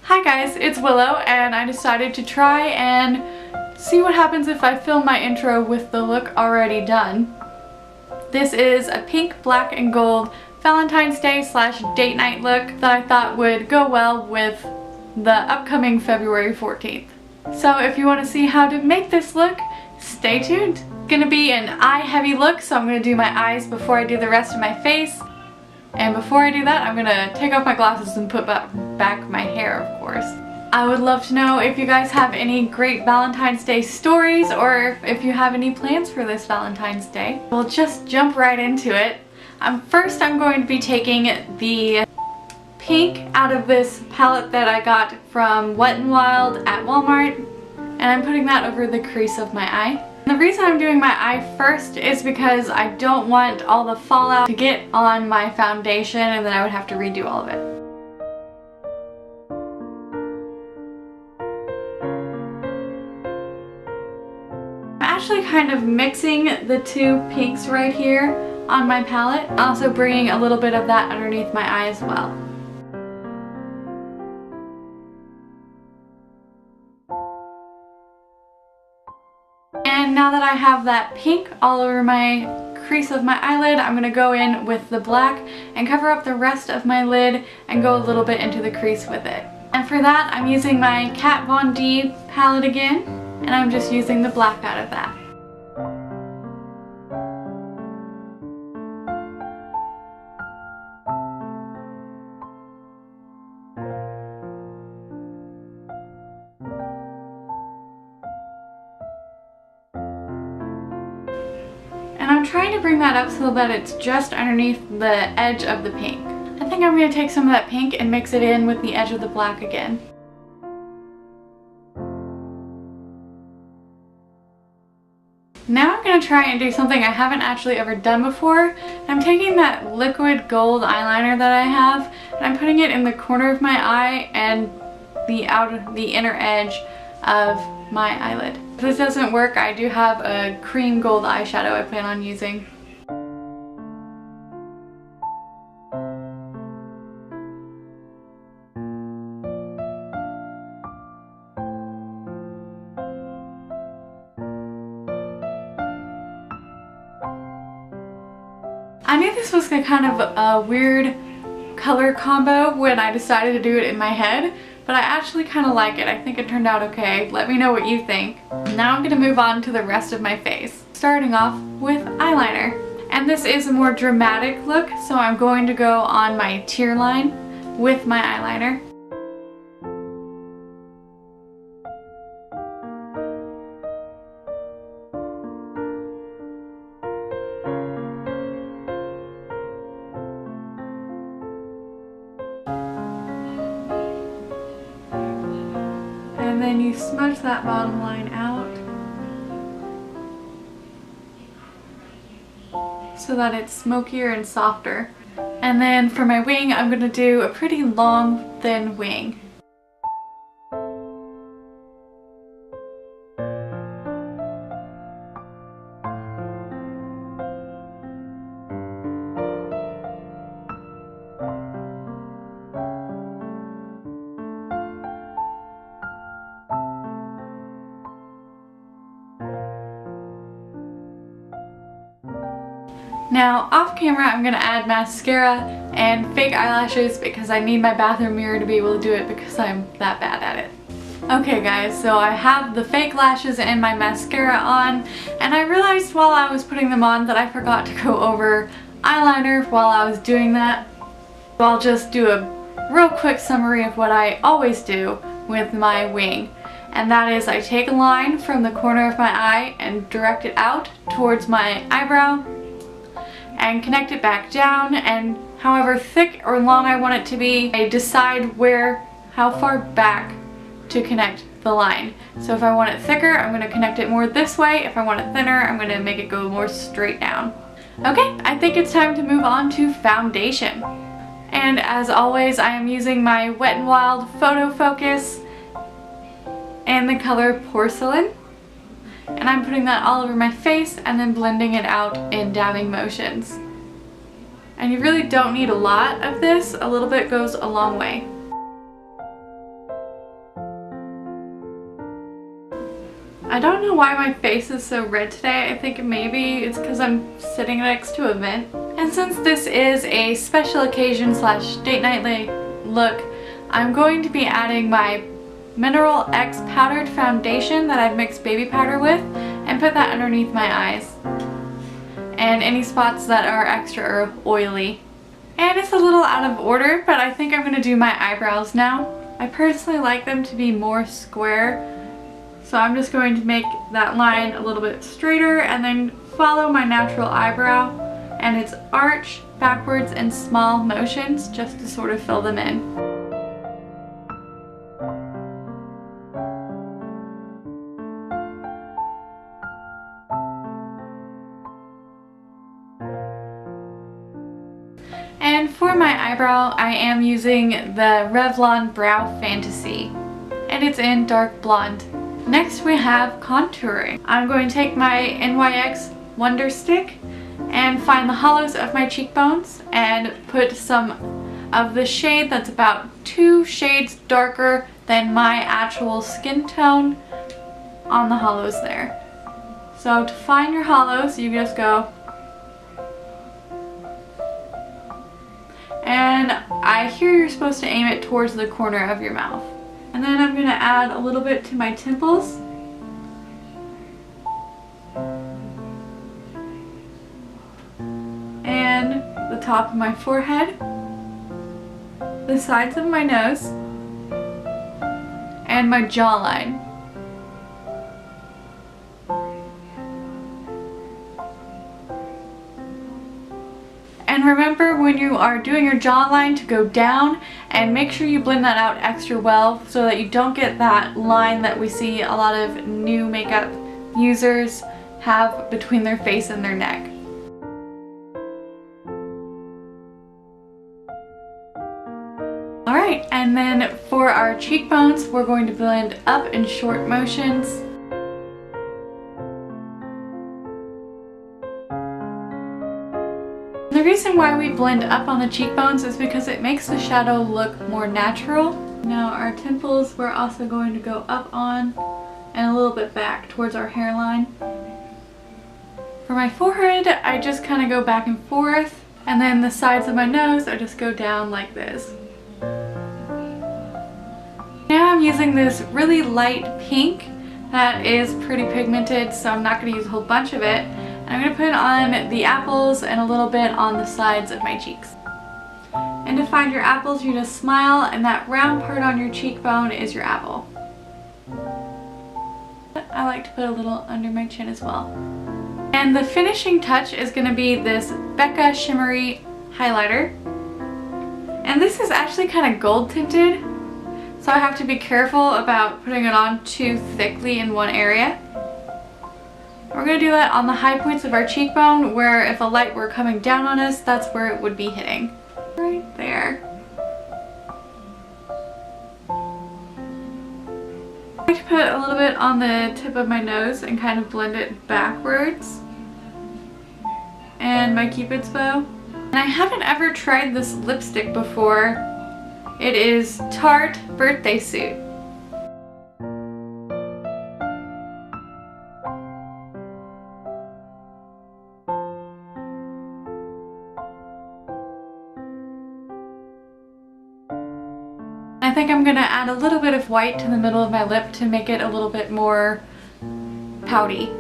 Hi guys, it's Willow, and I decided to try and see what happens if I film my intro with the look already done. This is a pink, black, and gold Valentine's Day / date night look that I thought would go well with the upcoming February 14th. So if you want to see how to make this look, stay tuned. It's gonna be an eye heavy look, so I'm gonna do my eyes before I do the rest of my face. And before I do that, I'm gonna take off my glasses and put back my hair, of course. I would love to know if you guys have any great Valentine's Day stories or if you have any plans for this Valentine's Day. We'll just jump right into it. First, I'm going to be taking the pink out of this palette that I got from Wet n Wild at Walmart, and I'm putting that over the crease of my eye. The reason I'm doing my eye first is because I don't want all the fallout to get on my foundation and then I would have to redo all of it. I'm actually kind of mixing the two pinks right here on my palette, also bringing a little bit of that underneath my eye as well. And now that I have that pink all over my crease of my eyelid, I'm going to go in with the black and cover up the rest of my lid and go a little bit into the crease with it. And for that, I'm using my Kat Von D palette again, and I'm just using the black out of that. And I'm trying to bring that up so that it's just underneath the edge of the pink. I think I'm going to take some of that pink and mix it in with the edge of the black again. Now I'm going to try and do something I haven't actually ever done before. I'm taking that liquid gold eyeliner that I have and I'm putting it in the corner of my eye and the inner edge of my eyelid. If this doesn't work, I do have a cream gold eyeshadow I plan on using. I knew this was kind of a weird color combo when I decided to do it in my head, but I actually kind of like it. I think it turned out okay. Let me know what you think. Now I'm going to move on to the rest of my face, starting off with eyeliner. And this is a more dramatic look, so I'm going to go on my tear line with my eyeliner. And then you smudge that bottom line out so that it's smokier and softer. And then for my wing, I'm going to do a pretty long, thin wing. Now, off camera, I'm going to add mascara and fake eyelashes because I need my bathroom mirror to be able to do it because I'm that bad at it. Okay guys, so I have the fake lashes and my mascara on, and I realized while I was putting them on that I forgot to go over eyeliner while I was doing that. So I'll just do a real quick summary of what I always do with my wing. And that is I take a line from the corner of my eye and direct it out towards my eyebrow, and connect it back down, and however thick or long I want it to be, I decide how far back to connect the line. So if I want it thicker, I'm going to connect it more this way. If I want it thinner, I'm going to make it go more straight down. Okay, I think it's time to move on to foundation. And as always, I am using my Wet n Wild Photo Focus in the color Porcelain. And I'm putting that all over my face and then blending it out in dabbing motions. And you really don't need a lot of this. A little bit goes a long way. I don't know why my face is so red today. I think maybe it's because I'm sitting next to a vent. And since this is a special occasion slash date night look, I'm going to be adding my Mineral X powdered foundation that I've mixed baby powder with and put that underneath my eyes and any spots that are extra oily. And it's a little out of order, but I think I'm going to do my eyebrows now. I personally like them to be more square, so I'm just going to make that line a little bit straighter and then follow my natural eyebrow, and it's arch, backwards, and small motions just to sort of fill them in. And for my eyebrow, I am using the Revlon Brow Fantasy, and it's in dark blonde. Next we have contouring. I'm going to take my NYX Wonder Stick and find the hollows of my cheekbones and put some of the shade that's about 2 shades darker than my actual skin tone on the hollows there. So to find your hollows, you just go, and I hear you're supposed to aim it towards the corner of your mouth. And then I'm going to add a little bit to my temples. And the top of my forehead, the sides of my nose, and my jawline. And remember when you are doing your jawline to go down and make sure you blend that out extra well so that you don't get that line that we see a lot of new makeup users have between their face and their neck. Alright, and then for our cheekbones, we're going to blend up in short motions. The reason why we blend up on the cheekbones is because it makes the shadow look more natural. Now our temples we're also going to go up on and a little bit back towards our hairline. For my forehead, I just kind of go back and forth, and then the sides of my nose I just go down like this. Now I'm using this really light pink that is pretty pigmented, so I'm not going to use a whole bunch of it. I'm going to put it on the apples and a little bit on the sides of my cheeks. And to find your apples, you just smile, and that round part on your cheekbone is your apple. I like to put a little under my chin as well. And the finishing touch is going to be this Becca Shimmery highlighter. And this is actually kind of gold tinted, so I have to be careful about putting it on too thickly in one area. We're going to do that on the high points of our cheekbone, where if a light were coming down on us, that's where it would be hitting. Right there. I like to put a little bit on the tip of my nose and kind of blend it backwards. And my Cupid's bow. And I haven't ever tried this lipstick before. It is Tarte Birthday Suit. I think I'm going to add a little bit of white to the middle of my lip to make it a little bit more pouty.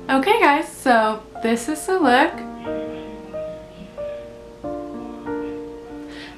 Okay guys, so this is the look.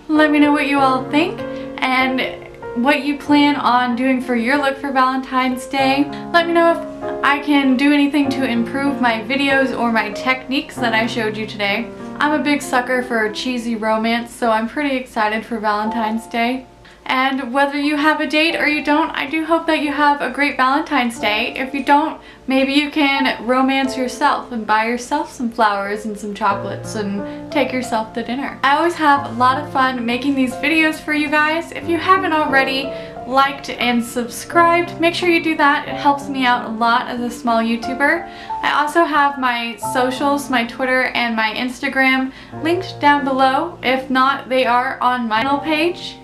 Let me know what you all think and what you plan on doing for your look for Valentine's Day. Let me know if I can do anything to improve my videos or my techniques that I showed you today. I'm a big sucker for cheesy romance, so I'm pretty excited for Valentine's Day. And whether you have a date or you don't, I do hope that you have a great Valentine's Day. If you don't, maybe you can romance yourself and buy yourself some flowers and some chocolates and take yourself to dinner. I always have a lot of fun making these videos for you guys. If you haven't already, liked, and subscribed. Make sure you do that. It helps me out a lot as a small YouTuber. I also have my socials, my Twitter and my Instagram linked down below. If not, they are on my channel page.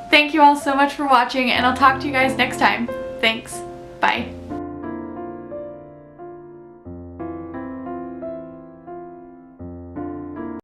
Thank you all so much for watching, and I'll talk to you guys next time. Thanks. Bye.